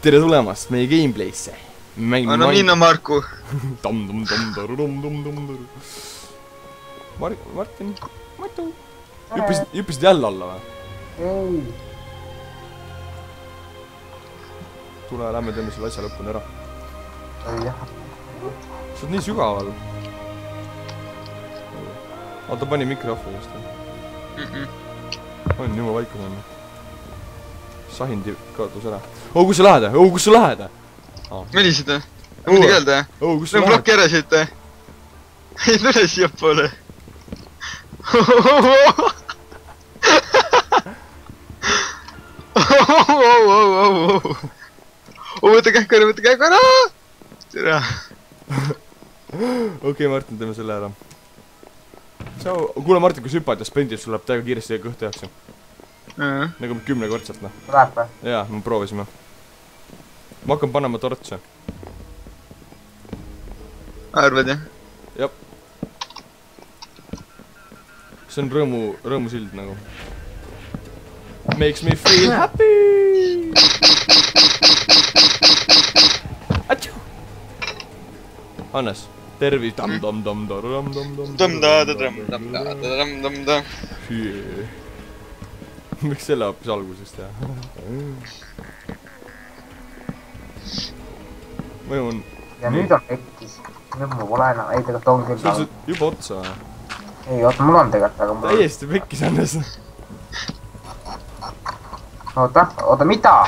tere tulemast meie gameplay'sse. Anna minna, Marku. Martin, Matu. Hüppasid jälle alla või? Ei. Tule, lähme teeme selle asja lõpuni ära. Jah. Sa oled nii sügaval. Ta pani mikrofoni just. On juba vaiku panna. Sahindi kaotus ära. Kus sa lähed? Kus sa lähed? Millised? Mida keelda? Kus sa lähed? Blokki ära siit. Ei tule siia poole. Võta kähku ära! Tere! Okei, Martin, teeme selle ära. Kuule, Martin, kui süpad ja spendid, sul läheb täiega kiiresti kõht tehakse. Nagu 10-kordselt, noh. Läheb või? Jaa, me proovisime. Ma hakkan panema tortse. Arvad, jah? Jab. See on rõõmusild nagu. Makes me feel happy! Atšu! Hannes, tervis! Tam-tam-tam-tam-tam-tam-tam-tam-tam-tam. Miks selle hoopis algusest teha? Ma jõuan... Ja nüüd on pekkis. Nüüd mul pole enam. Ei, tegelikult on küll. Sul see juba otsa või? Ei, oota, mul on tegelikult, aga mul on... Täiesti pekkis, Hannes. Oota, mida?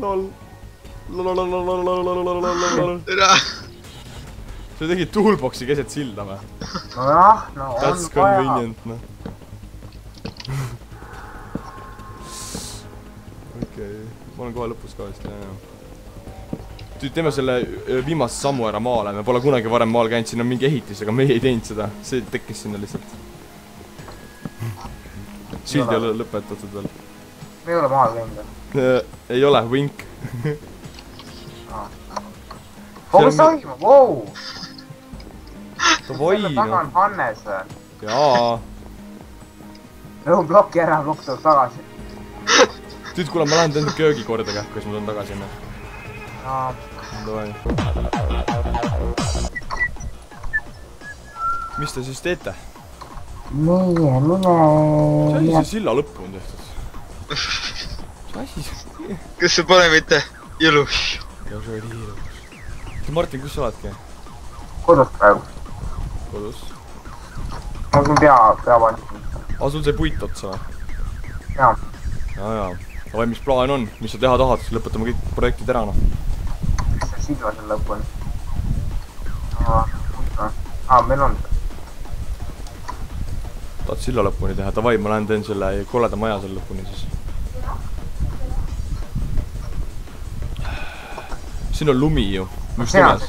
Lol. Tere! Sa tegid toolboxi keset silda või? Nojah, no on That's convenient, noh. Okei, ma olen kohe lõpus ka vist, jah. Teeme selle viimase sammu ära maale, me pole kunagi varem maal käinud, siin on mingi ehitis, aga meie ei teinud seda. See tekkis sinna lihtsalt. Sild ei ole lõpetatud veel. Me ei ole maal käinud. Ei ole, vink. Mis toimub? Vau! Davai, Selle taga on Hannes või? Jaa. Lõhun blokki ära, blokk tuleb tagasi. Tüüd, kuule, ma lähen teinud köögi korda kähku, siis ma tulen tagasi enne. Davai. Mis te siis teete? Mine. See asi see silla lõppu on tehtud. See asi see... Kas see pole mitte ilus? Ja see oli ilus. Martin, kus sa oledki? Kodus praegu. Kodus? Mul siin peavand. Sul sai puit otsa või? Jaa. Jaa. Davai, mis plaan on? Mis sa teha tahad? Siis lõpetame kõik projektid ära, noh. Mis see silva seal lõppu on? Meil on. Tahad silla lõpuni teha? Davai, ma lähen teen selle koleda maja seal lõpuni siis. Siin on lumi ju. Mis tumes?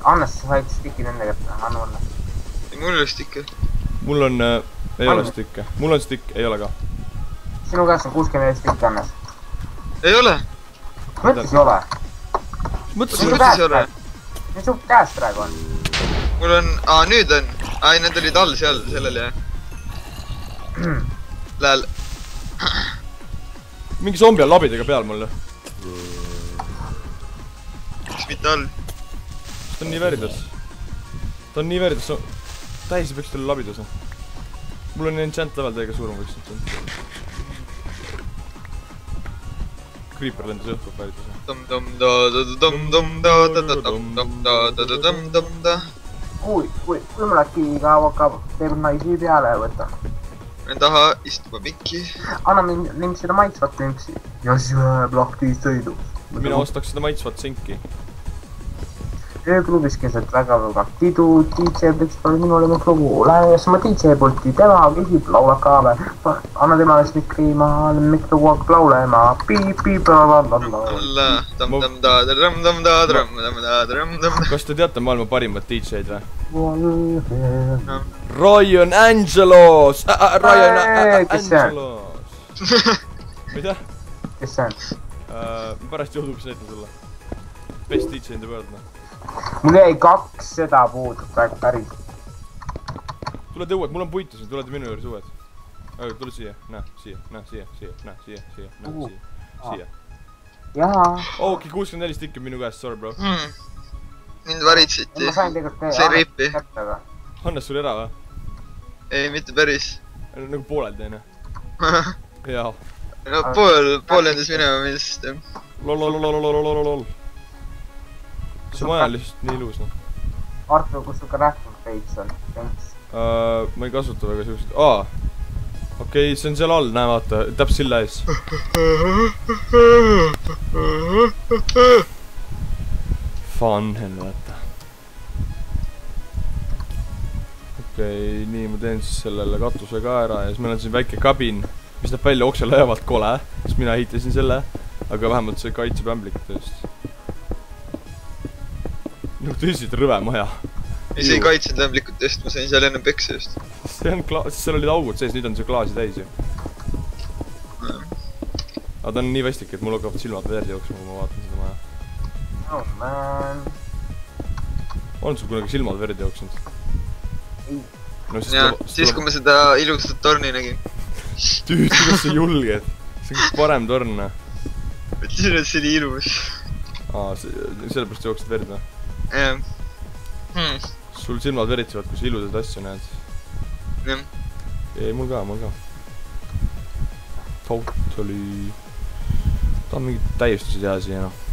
Annes, sa said stikki nende kätte, anna mulle. Mul ei ole stikke. Mul on... ei ole stikke. Mul on stikk, ei ole ka. Sinu käest on 64 stikki, Annes. Ei ole? Mõttes ei ole? Mõttes ei ole? Mis su käes praegu on? Mul on... nüüd on. Need olid all seal, sellel jah. Lähel. Mingi zombi on labidega peal mulle. Miks mitte all? Ta on nii veridas. Täis peaks talle labidas. Mul on enchant level täiega suurem võiks nüüd. Creeper lendas õhku päritas. Kui mul äkki ka teeb naisi peale võtan. Menen taha istuma pikki. Anna mind seda maitsvat lünksi. Ja siis lahti sõidu. Mina ostaks seda maitsvat sinki. Ööklubis keset väga tidu, DJ Blitz pole minule mikrogu. Lähen ma DJ pulti, tema küsib, laulab ka või. Anna temale mikri, ma olen mikrogu hakkab laulema. Kas te teate maailma parimat DJ-d või? Ryan Angelos! Kes see on? Mida? Kes see on? Pärast YouTube'is näitan sulle. Best DJ in the world, noh. Mul jäi 2 seda puudub praegu päris. Tuled õued, mul on puitu siin, tuled minu juures õued. tule siia, näe, siia, näe, siia, näe, siia, näe, siia, siia. jaa. Okei, 64 stikki minu käest, sorry bro. Mind varitsiti. ma sain tegelikult see ripi. Hannes sul era või? Ei, mitte päris. Nagu pooleldi, onju. jaa. No pool endas minema vist. Lololololololololol. see maja on lihtsalt nii ilus, noh. Artur, kus sul ka rääkinud veits on? Ma ei kasuta väga siukseid, okei, see on seal all, näe vaata, täpselt silla ees. Fun, vaata. okei, nii, ma teen siis sellele katuse ka ära ja siis meil on siin väike kabin, mis näeb välja okse lõevalt kole, siis mina ehitasin selle, aga vähemalt see kaitseb ämblikut eest. nagu tõsiselt rõve maja. ei, see ei kaitsenud ämblikut eest, ma sain seal enne peksa just. see on siis seal olid augud sees, nüüd on see klaasi täis ju. aga ta on nii vastik, et mul hakkavad silmad verd jooksma, kui ma vaatan seda maja. Oh man. on sul kunagi silmad verd jooksnud? No, ja, siis kui ma seda ilusat torni nägin. Tüüd, kuidas sa julged? See on kõik parem torn. Ütlesin, et see oli ilus. Sellepärast jooksed verd või? jah. Sul silmad veritsevad, kui sa ilusad asju näed. jah. ei, mul ka. Totally. tahan mingid täiustusi teha siia, noh.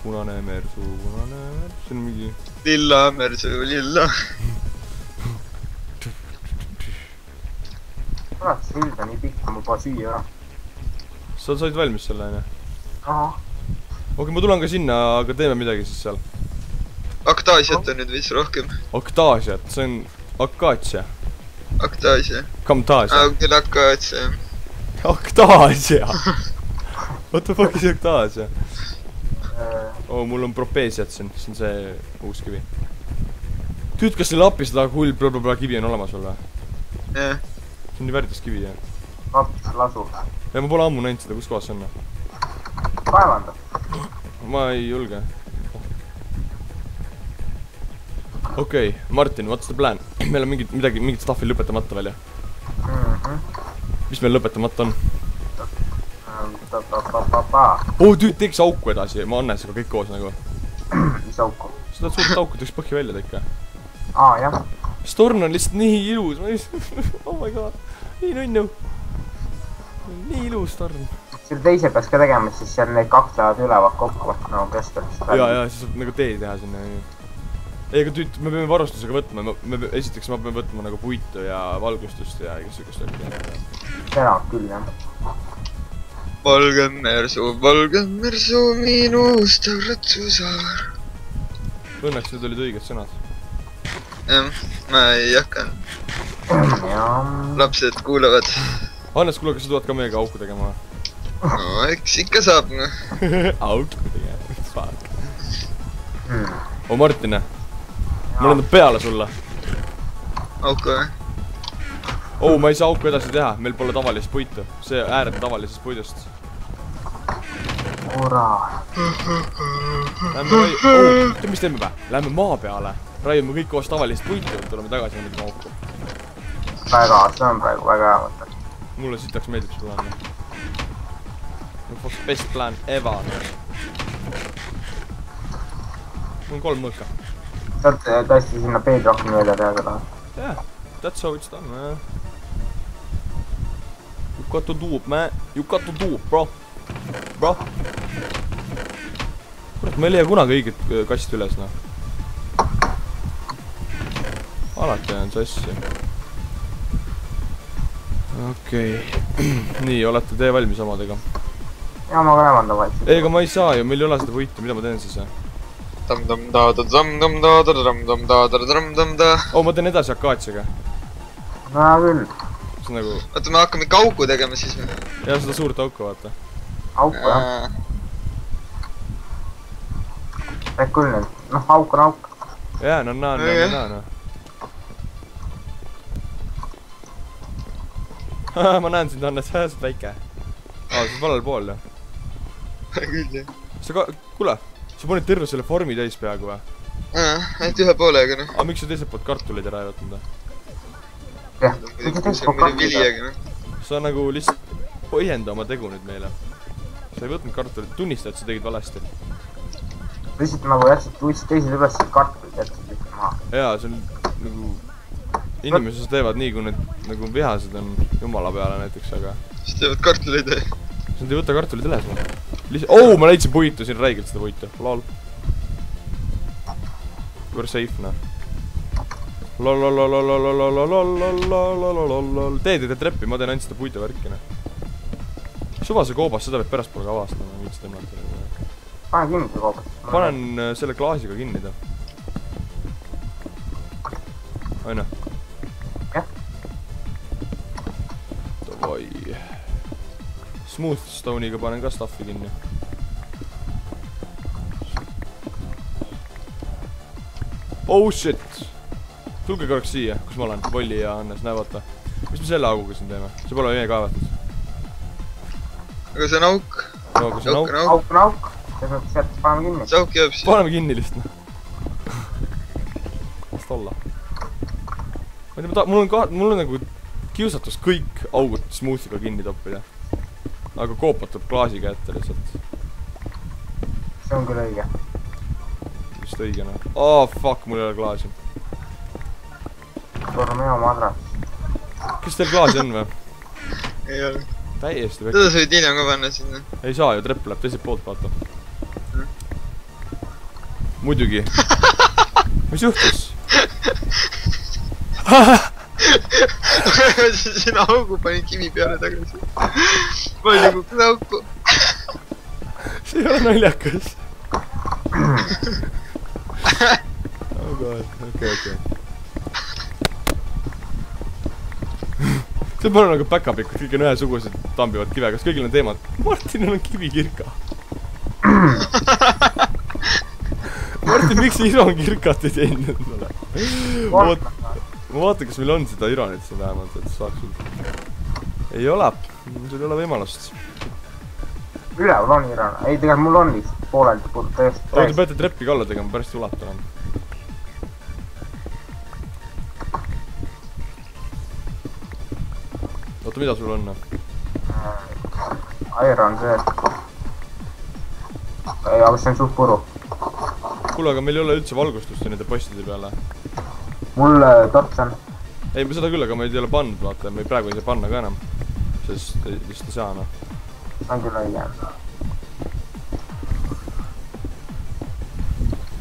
punane mersu, see on mingi... lilla mersu, lilla. kurat, see ilda nii pikk, ma juba süüa. sa said valmis selle, enne? ahah. okei, ma tulen ka sinna, aga teeme midagi siis seal. Aktaasiat on nüüd vist rohkem. Aktaasiat, see on akaatsia. Aktaasia. Kamtaasia. küll akaatsia. Aktaasia! What the fuck is aktaasia? mul on propeesiat siin, see on see uus kivi. Tüüd, kas selle appi seda hull kivi on olemas sul või? jah. see on nii väärtus kivi, jah. laps lasub. ja ma pole ammu näinud seda, kus kohas see on. kaevanda. ma ei julge. okei, Martin, what's the plan? meil on mingit stuffi lõpetamata veel, jah? mis meil lõpetamata on? Tüüd, teeks auku edasi, ma Hannesega kõik koos nagu. mis auku? seda suurt auku teeks põhja välja tekke. jah. Storn on lihtsalt nii ilus, ma lihtsalt... oh my god, nii nunnu. nii ilus Storn. selle teise peaks ka tegema, siis seal need kaks lähevad ülevad kokku, nagu keskelist. ja, siis saab nagu tee teha sinna. ei, aga tüüd, me peame varustusega võtma, esiteks ma peame võtma nagu puitu ja valgustust ja igasugust asja. seda küll, jah. valge mersu, minust ratsusaar. Õnneks need olid õiged sõnad. jah, ma ei hakka. lapsed kuulavad. Hannes, kuule, kas sa tuled ka meiega auku tegema? no, eks ikka saab, noh. auku tegema, fuck. Martin, ma olen peale sulle. auku, jah? ma ei saa auku edasi teha, meil pole tavalist puitu. see ääreb tavalisest puidust. mis teeme pä? Läheme maa peale. Raiume kõik koos tavalist puitu, tuleme tagasi ja mõtleme auku. väga, see on praegu väga hea mõte. mulle sitaks meeldib see plaan. Best plan ever. mul on 3 mõõka. saad tõesti sinna peedrohkini välja teha seda? jah, that's how it's done, man. You got to do it, man. You got to do it, bro. kurat, ma ei leia kunagi õiget kasti üles, noh. alati on sassi. okei. nii, olete te valmis omadega? ja ma kaevandan vaikselt. ei, aga ma ei saa ju, meil ei ole seda puitu, mida ma teen siis? ma teen edasi akaatsiaga. hea küll. see on nagu... oota, me hakkame ikka auku tegema siis või? jah, seda suurt auku, vaata. auku, jah. Rääk küll nüüd. noh, auk on auk. jaa, no. ma näen sind, Hannes, sa oled väike. see on valel pool, jah. küll, jah. sa ka... kuule, sa panid terve selle farmi täis peaaegu või? ainult ühe poolega, noh. aga miks sa teiselt poolt kartuleid ära ei võtnud või? jah, see on muidu viliega, noh. sa nagu lihtsalt põhjenda oma tegu nüüd meile. sa ei võtnud kartuleid, tunnista, et sa tegid valesti. lihtsalt nagu jätsid teised üles kartulid jätsid lihtsalt maha. jaa, see on nagu inimesed teevad nii, kui need nagu vihased on jumala peale näiteks, aga siis teevad kartuleid või? siis nad ei võta kartulid üles või? lihtsalt, ma leidsin puitu, siin räigelt seda puitu, lol. We're safe, noh. Teed treppi, ma teen ainult seda puitu värki, noh. Suvase koobas, seda võib pärast poole ka avastama, miks tõmmata. Pane kinni see koobas. Panen selle klaasiga kinni ta. Aina. Jah. Davai. Smooth Stone'iga panen ka stuffi kinni. Oh shit! Tulge korraks siia, kus ma olen, Volli ja Hannes, näe vaata. Mis me selle auguga siin teeme? See pole meie kaevatud. Aga see on auk. Aga see on auk. Auk on auk. Selles mõttes jättes paneme kinni. See auk jääb siia. Paneme kinni lihtsalt, noh. Vast olla. Ma ei tea, mul on nagu kiusatus kõik augud smoothiga kinni toppida. Aga koopatab klaasiga ette lihtsalt. See on küll õige. Vist õige, noh. Oh, fuck, mul ei ole klaasi. Romeo madras. Kas teil klaasi on või? Ei ole. Täiesti Teda sa võid hiljem ka panna sinna. ei saa ju, trepp läheb teiselt poolt, vaata. Muidugi. Mis juhtus? Sinna augu panin kivi peale tagasi. Palju kukkus auku. See ei ole naljakas. Oh god, okei. See pole nagu päkapikud, kõik on ühesugused, tambivad kive, kas kõigil on teemad? Martinil on kivikirka. Martin, miks sa ironkirkat ei teinud endale? Ma vaatan, kas meil on seda ironit siin vähemalt, et saaks sul. Ei ole, sul ei ole võimalust. Üleval on iron. Ei, tegelikult mul on lihtsalt pooleldi tõesti. Te peate treppi kalla tegema, pärast ulatunan. Oota, mida sul on? Iron see. Ei, aga see on suht puru. Kuule, aga meil ei ole üldse valgustust nende postide peale. Mul torts on. Ei, seda küll, aga ma ei ole pannud, vaata, me praegu ei saa panna ka enam. Sest vist ei saa, noh. On küll õige.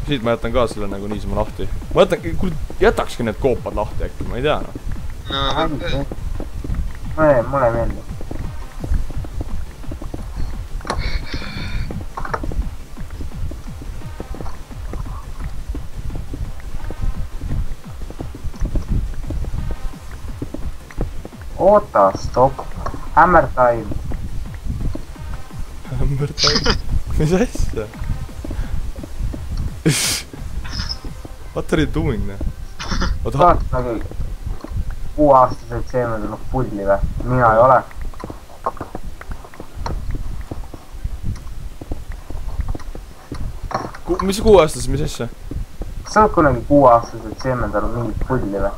Siit ma jätan ka selle nagu niisama lahti. Ma jätan, kuule, jätakski need koopad lahti äkki, ma ei tea, noh. Mulle ei meeldi. Oota, stopp. Hammer time. Hammer time? Mis asja? What are you doing, ne? Saad nagu 6-aastaselt seemendanud pulli või? Mina ei ole. Mis 6-aastaselt, mis asja? Sa oled kunagi 6-aastaselt seemendanud mingit pulli või?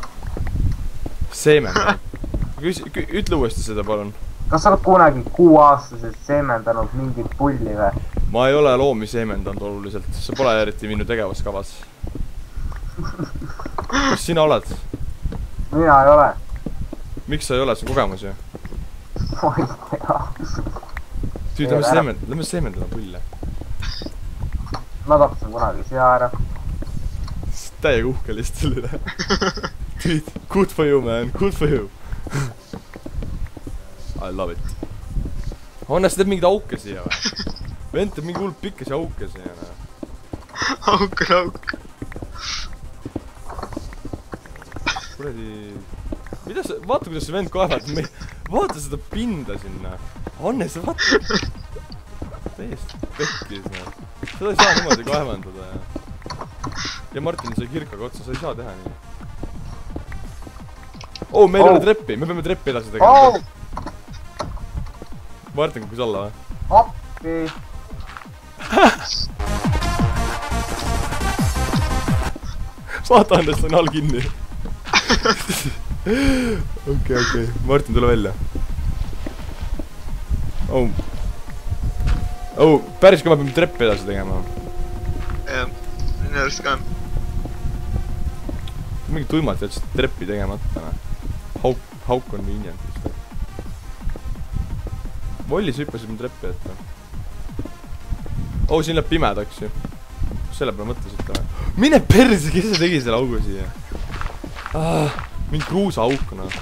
Seemendanud? Ütle uuesti seda, palun. Kas sa oled kunagi 6-aastaselt seemendanud mingit pulli või? Ma ei ole loomi seemendanud oluliselt. See pole eriti minu tegevuskavas. Kas sina oled? Mina ei ole. Miks sa ei ole? See on kogemus ju. Ma ei tea. Tüüd, lähme seemendada pulle. Ma tapsin kunagi sea ära. Täiega uhke lihtsalt üle. Tüüd, good for you, man. Good for you. I love it. Hannes, teeb mingid auke siia või? Vend teeb mingi hull pikkesi auke siia. Auk on auk. Kuradi... Mida sa... Vaata, kuidas see vend kaevad. Vaata seda pinda sinna. Hannes, vaata. Täiesti pekkis, noh. Seda ei saa niimoodi kaevandada. Ja Martin sai kirkaga otsa, sa ei saa teha nii. Oh, meil ei ole treppi. Me peame treppi edasi tegema. Martin kukkus alla või? Appi. vaata ennast on all kinni. Okei. Martin, tule välja. Päris kui ma peame treppi edasi tegema. jah, minu arust ka. Mingi tuimalt jätsid treppi tegemata. Hauk on viinjand vist. Vollis hüppasid mu treppi ette. Siin läheb pimedaks ju. Selle peale mõtlesid ka. Mine perse, kes see tegi selle augu siia? Mingi kruusa auk, noh.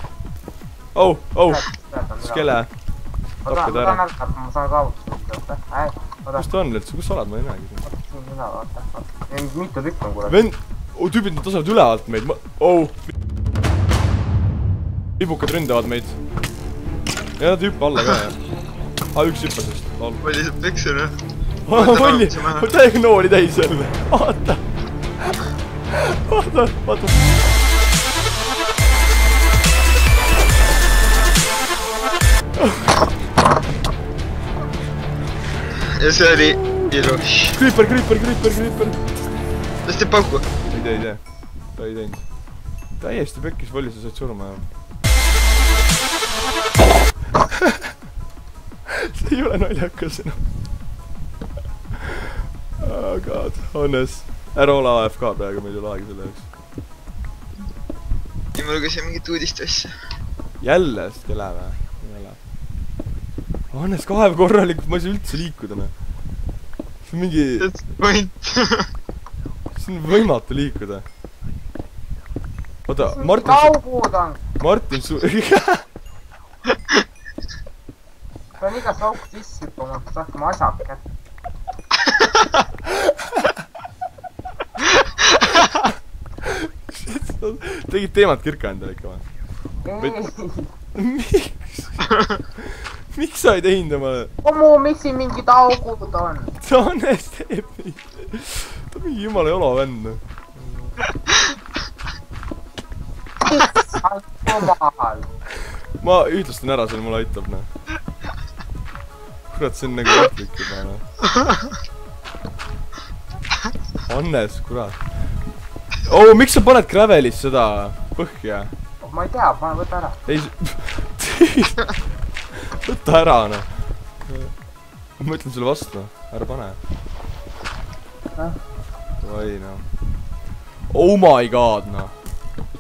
Skele. ma tahan ärkab, ma saan kaotada. Kus ta on üldse? Kus sa oled? Ma ei näegi. Siin üle, vaata. Mitu tükk on kurat. Vend, tüübid nad tasavad ülevalt meid. Ibukad ründavad meid. Ja nad hüppa alla ka, jah. Üks hüppasest. Volli saab peksu, noh. Volli, täiega nooli täis jälle. Vaata. ja see oli ilus. Creeper. Las teeb pauku. Ei tee. Ta ei teinud. Täiesti pekkis Volli, sa said surma, jah. See ei ole naljakas enam. Oh god, honnes. Ära ole AFK praegu, meil ei ole aega selle jaoks. ja ma lugesin mingit uudist asja. Jälle skele või? Honnes kaev korralikult, ma ei saa üldse liikuda, noh. See on mingi... That's the point. See on võimatu liikuda. Oota, Martin... Kaugud on! Martin su... pean igas auk sisse hüppama, et saakma asjad kätte. Tegid teemat kirka endale ikka või? Miks? Miks sa ei teinud omale? Miks siin mingid augud on? Ta Hannes teeb neid. Ta on mingi jumala jolo vend. Jumal. Ma ühtlustan ära selle, mulle aitab, noh. Kurat, see on nagu jätlik juba, noh. Hannes, kurat. Miks sa paned Gravelis seda põhja? Ma ei tea, võta ära. Ei, võta ära, noh. Ma ütlen sulle vastu, ära pane. Oi, noh. Oh my god, noh.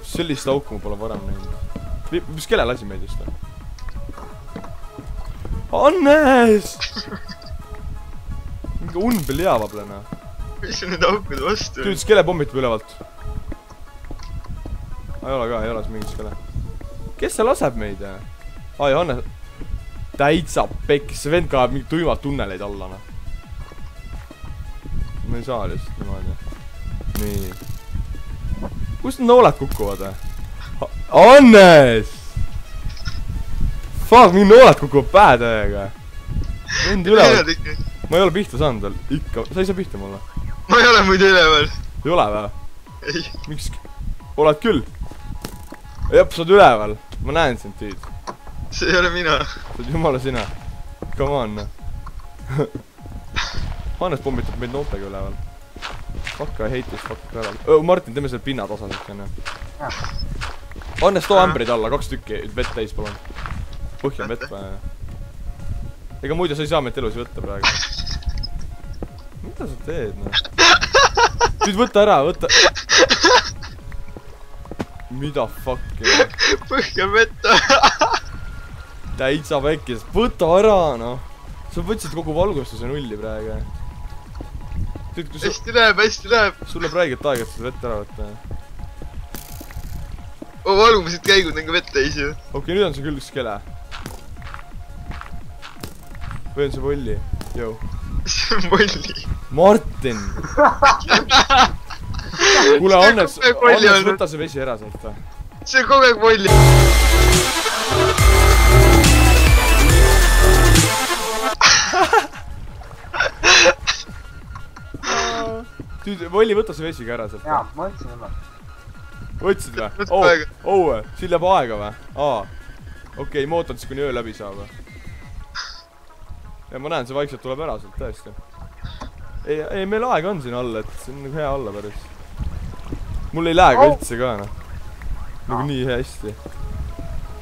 Sellist auku ma pole varem näinud. Mis kelle lasi meid just, noh? Hannes! Mingi unbelievable, noh. mis on need aukud vastu? Tüüd, skele pommitab ülevalt. Ei ole ka, ei ole see mingi skele. Kes see laseb meid, jah? Hannes. Täitsa peks, see vend kaeb mingi tuimad tunneleid alla, noh. Ma ei saa lihtsalt niimoodi. Nii. Kust need nooled kukuvad, jah? Hannes! Fuck, mingi nooled kukuvad pähe täiega. Vend üleval. Ma ei ole pihta saanud veel. Ikka, sa ei saa pihta mulle. Ma ei ole muidu üleval. Ei ole või? Ei. Miks? Oled küll? Jep, sa oled üleval. Ma näen sind, Tiit. See ei ole mina. Sa oled jumala sina. Come on. Hannes pommitab meid nooltega üleval. Fuck, I hate this fuck ära. Martin, teeme selle pinnatasaselt, enne. Hannes, too ämbrid alla, 2 tükki. Vett täis, palun. Põhja on vett vaja. Ega muidu sa ei saa meid elusi võtta praegu. Mida sa teed, noh? Nüüd võta ära, võta. Mida fuck'i? Põhja vetta. Täitsa väikes. Võta ära, noh. Sa võtsid kogu valgustuse nulli praegu. Hästi läheb, hästi läheb. Sul läheb räigelt aega, et seda vett ära võtta. Valgumised käigud on ka vett täis ju. Okei, nüüd on see küll skele. Või on see Volli? Jou. See on Volli. Martin! Kuule, Hannes, võta see vesi ära sealt. See on kogu aeg Volli. Volli, võta see vesi ka ära sealt. Jaa, ma võtsin juba. Võtsid või? Siin läheb aega või? Okei, ma ootan siis kuni öö läbi saab. Ja ma näen, see vaikselt tuleb ära sealt, tõesti. Ei, meil aega on siin all, et see on hea alla päris. mul ei lähe ka üldse ka noh. Nagu nii hästi.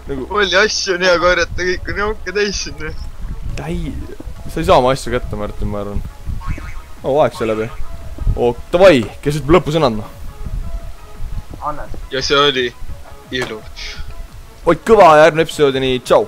Nagu... Oli asju on hea korjata, kõik on jauke täis sinna. Ei, sa ei saa oma asju kätte, Martin, ma arvan. Aeg see läbi. Davai, kes ütleb lõpusõnad noh? Anne. Ja see oli ilus. Hoid kõva ja järgmine episoodini, tšau!